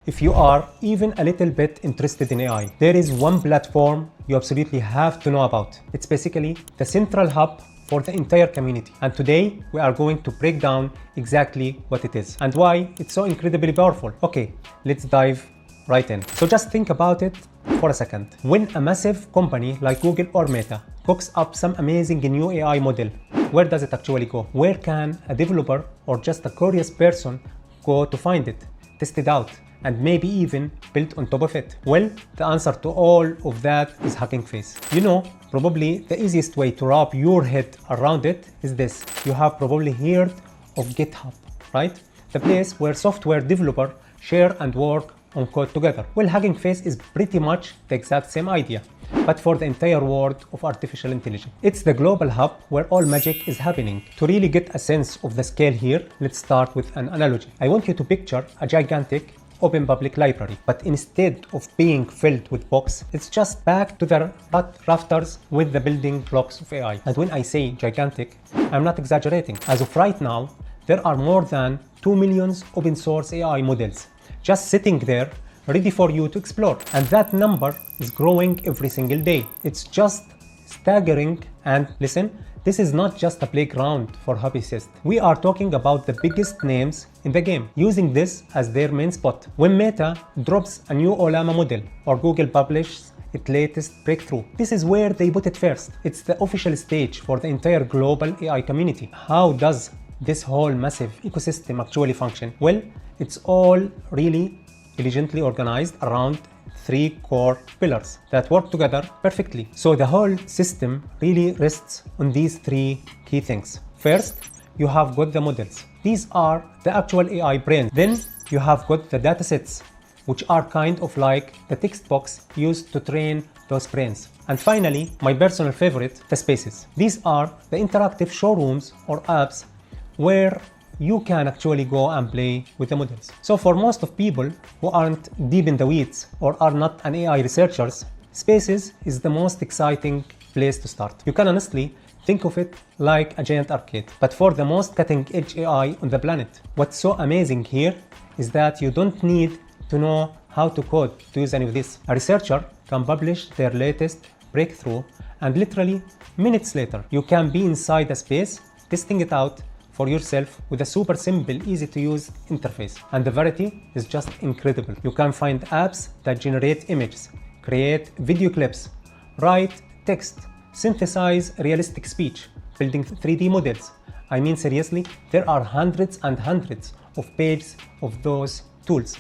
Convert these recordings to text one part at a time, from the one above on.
If you are even a little bit interested in AI, there is one platform you absolutely have to know about. It's basically the central hub for the entire community. And today we are going to break down exactly what it is and why it's so incredibly powerful. Okay, let's dive right in. So just think about it for a second. When a massive company like Google or Meta cooks up some amazing new AI model, where does it actually go? Where can a developer or just a curious person go to find it, test it out, and maybe even built on top of it? Well, the answer to all of that is Hugging Face. You know, probably the easiest way to wrap your head around it is this. You have probably heard of GitHub, right? The place where software developers share and work on code together. Well, Hugging Face is pretty much the exact same idea, but for the entire world of artificial intelligence. It's the global hub where all magic is happening. To really get a sense of the scale here, let's start with an analogy. I want you to picture a gigantic open public library, but instead of being filled with books, it's just packed to the rafters with the building blocks of AI. And when I say gigantic, I'm not exaggerating. As of right now, there are more than 2 million open source AI models just sitting there ready for you to explore. And that number is growing every single day. It's just staggering. And listen, this is not just a playground for hobbyists. We are talking about the biggest names in the game using this as their main spot. When Meta drops a new Olama model or Google publishes its latest breakthrough, this is where they put it first. It's the official stage for the entire global AI community. How does this whole massive ecosystem actually function? Well, it's all really elegantly organized around 3 core pillars that work together perfectly. So the whole system really rests on these 3 key things. First, you have got the models. These are the actual AI brains. Then you have got the datasets, which are kind of like the text box used to train those brains. And finally, my personal favorite, the spaces. These are the interactive showrooms or apps where you can actually go and play with the models. So for most of people who aren't deep in the weeds or are not an AI researchers, Spaces is the most exciting place to start. You can honestly think of it like a giant arcade, but for the most cutting-edge AI on the planet. What's so amazing here is that you don't need to know how to code to use any of this. A researcher can publish their latest breakthrough, and literally minutes later, you can be inside a space testing it out for yourself with a super simple, easy to use interface. And the variety is just incredible. You can find apps that generate images, create video clips, write text, synthesize realistic speech, building 3D models. I mean, seriously, there are hundreds and hundreds of pages of those tools,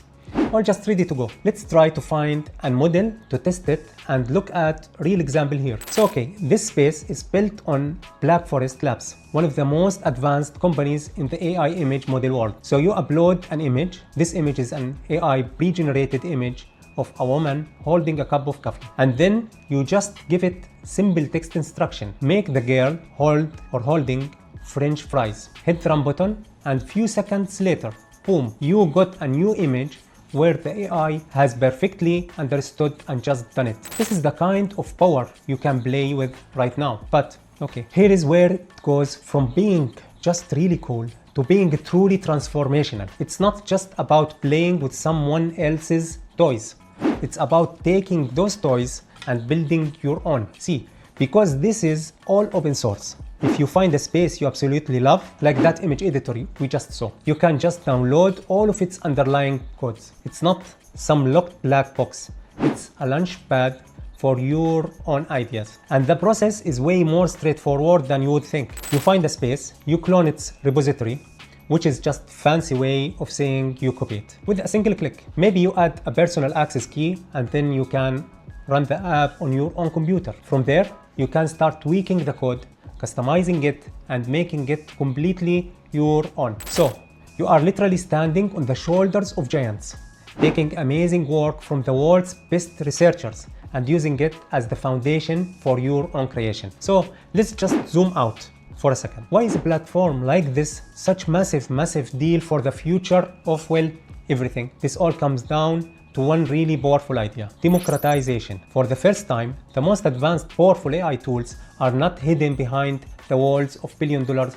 all just ready to go. Let's try to find a model to test it and look at real example here. So okay, this space is built on Black Forest Labs, one of the most advanced companies in the AI image model world. So you upload an image. This image is an AI pre-generated image of a woman holding a cup of coffee. And then you just give it simple text instruction. Make the girl holding French fries. Hit the run button, and few seconds later, boom, you got a new image where the AI has perfectly understood and just done it. This is the kind of power you can play with right now. But okay, here is where it goes from being just really cool to being truly transformational. It's not just about playing with someone else's toys. It's about taking those toys and building your own. See, because this is all open source. If you find a space you absolutely love, like that image editor we just saw, you can just download all of its underlying codes. It's not some locked black box. It's a launchpad for your own ideas. And the process is way more straightforward than you would think. You find a space, you clone its repository, which is just a fancy way of saying you copy it with a single click. Maybe you add a personal access key, and then you can run the app on your own computer. From there, you can start tweaking the code, customizing it, and making it completely your own. So you are literally standing on the shoulders of giants, taking amazing work from the world's best researchers and using it as the foundation for your own creation. So let's just zoom out for a second. Why is a platform like this such massive deal for the future of, well, everything? This all comes down to one really powerful idea: democratization. For the first time, the most advanced powerful AI tools are not hidden behind the walls of billion-dollar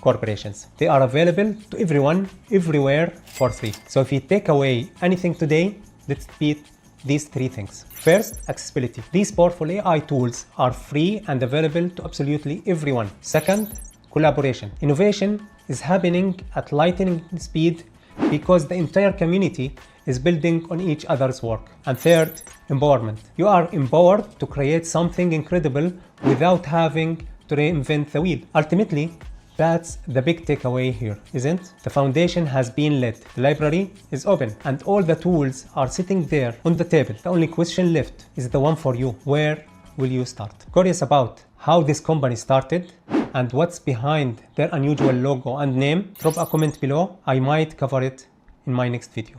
corporations. They are available to everyone, everywhere for free. So if you take away anything today, let's beat these three things. First, accessibility. These powerful AI tools are free and available to absolutely everyone. Second, collaboration. Innovation is happening at lightning speed because the entire community is building on each other's work. And third, empowerment. You are empowered to create something incredible without having to reinvent the wheel. Ultimately, that's the big takeaway here, isn't? The foundation has been laid, the library is open, and all the tools are sitting there on the table. The only question left is the one for you. Where will you start? Curious about how this company started and what's behind their unusual logo and name? Drop a comment below. I might cover it in my next video.